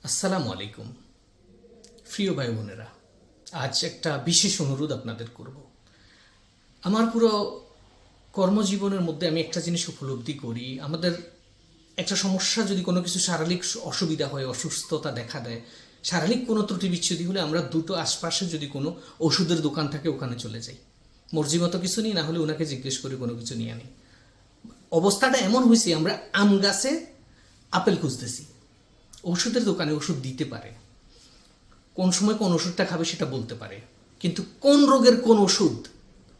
আসসালামু আলাইকুম প্রিয় ভাই বোনেরা। আজ একটা বিশেষ অনুরোধ আপনাদের করব। আমার পুরো কর্মজীবনের মধ্যে আমি একটা জিনিস উপলব্ধি করি, আমাদের একটা সমস্যা যদি কোনো কিছু শারীরিক অসুবিধা হয়, অসুস্থতা দেখা দেয়, শারীরিক কোনো ত্রুটি বিচ্ছুতি হলে আমরা দুটো আশপাশে যদি কোনো ওষুধের দোকান থাকে ওখানে চলে যাই। মর্জি মতো কিছু নিই, না হলে ওনাকে জিজ্ঞেস করে কোনো কিছু নিয়ে আনি। অবস্থাটা এমন হয়েছে, আমরা আম গাছে আপেল খুঁজতেছি, ওষুধের দোকানে ওষুধ দিতে পারে, কোন সময় কোন ওষুধটা খাবে সেটা বলতে পারে, কিন্তু কোন রোগের কোন ওষুধ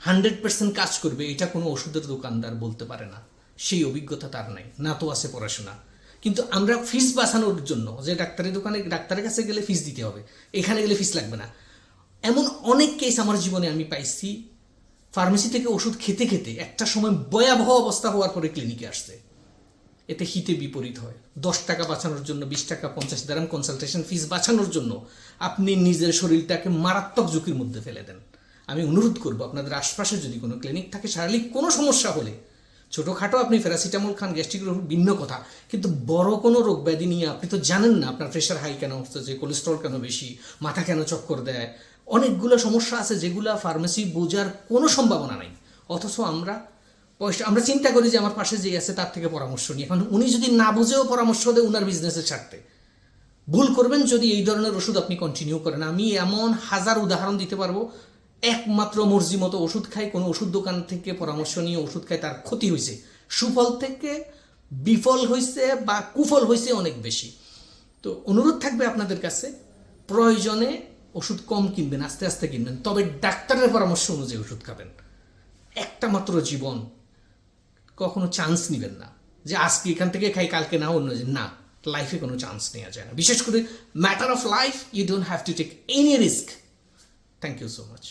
100% কাজ করবে এটা কোনো ওষুধের দোকানদার বলতে পারে না। সেই অভিজ্ঞতা তার নাই, না তো আছে পড়াশোনা। কিন্তু আমরা ফিস বাঁচানোর জন্য যে ডাক্তারের কাছে গেলে ফিস দিতে হবে, এখানে গেলে ফিস লাগবে না, এমন অনেক কেস আমার জীবনে আমি পাইছি। ফার্মেসি থেকে ওষুধ খেতে খেতে একটা সময় ভয়াবহ অবস্থা হওয়ার পরে ক্লিনিকে আসছে। এতে হিতে বিপরীত হয়। 10 টাকা বাঁচানোর জন্য, 20 টাকা 50 দিরহাম কনসালটেশন ফিস বাঁচানোর জন্য আপনি নিজের শরীরটাকে মারাত্মক ঝুঁকির মধ্যে ফেলে দেন। আমি অনুরোধ করব, আপনাদের আশপাশে যদি কোনো ক্লিনিক থাকে, শারীরিক কোনো সমস্যা হলে, ছোটোখাটো আপনি প্যারাসিটামল খান, গ্যাস্ট্রিক রোগ ভিন্ন কথা, কিন্তু বড় কোনো রোগ ব্যাধি নিয়ে আপনি তো জানেন না আপনার প্রেশার হাই কেন হচ্ছে, কোলেস্ট্রল কেন বেশি, মাথা কেন চক্কর দেয়, অনেকগুলো সমস্যা আছে যেগুলো ফার্মেসি বোঝার কোনো সম্ভাবনা নাই। অথচ আমরা চিন্তা করি যে আমার পাশে যে আছে তার থেকে পরামর্শ নিই। এখন উনি যদি না বুঝেও পরামর্শ দেয় উনার বিজনেসের স্বার্থে, ভুল করবেন যদি এই ধরনের ওষুধ আপনি কন্টিনিউ করেন। আমি এমন হাজার উদাহরণ দিতে পারবো, একমাত্র মর্জি মতো ওষুধ খাই, কোনো ওষুধ দোকান থেকে পরামর্শ নিয়ে ওষুধ খাই, তার ক্ষতি হয়েছে, সুফল থেকে বিফল হয়েছে বা কুফল হয়েছে অনেক বেশি। তো অনুরোধ থাকবে আপনাদের কাছে, প্রয়োজনে ওষুধ কম কিনবেন, আস্তে আস্তে কিনবেন, তবে ডাক্তারের পরামর্শ অনুযায়ী ওষুধ খাবেন। একটা মাত্র জীবন, কখনো চান্স নেবেন না যে আজকে এখান থেকে খাই কালকে না অন্য না। লাইফে কোনো চান্স নেওয়া যায় না, বিশেষ করে matter of life. You don't have to take any risk. Thank you so much.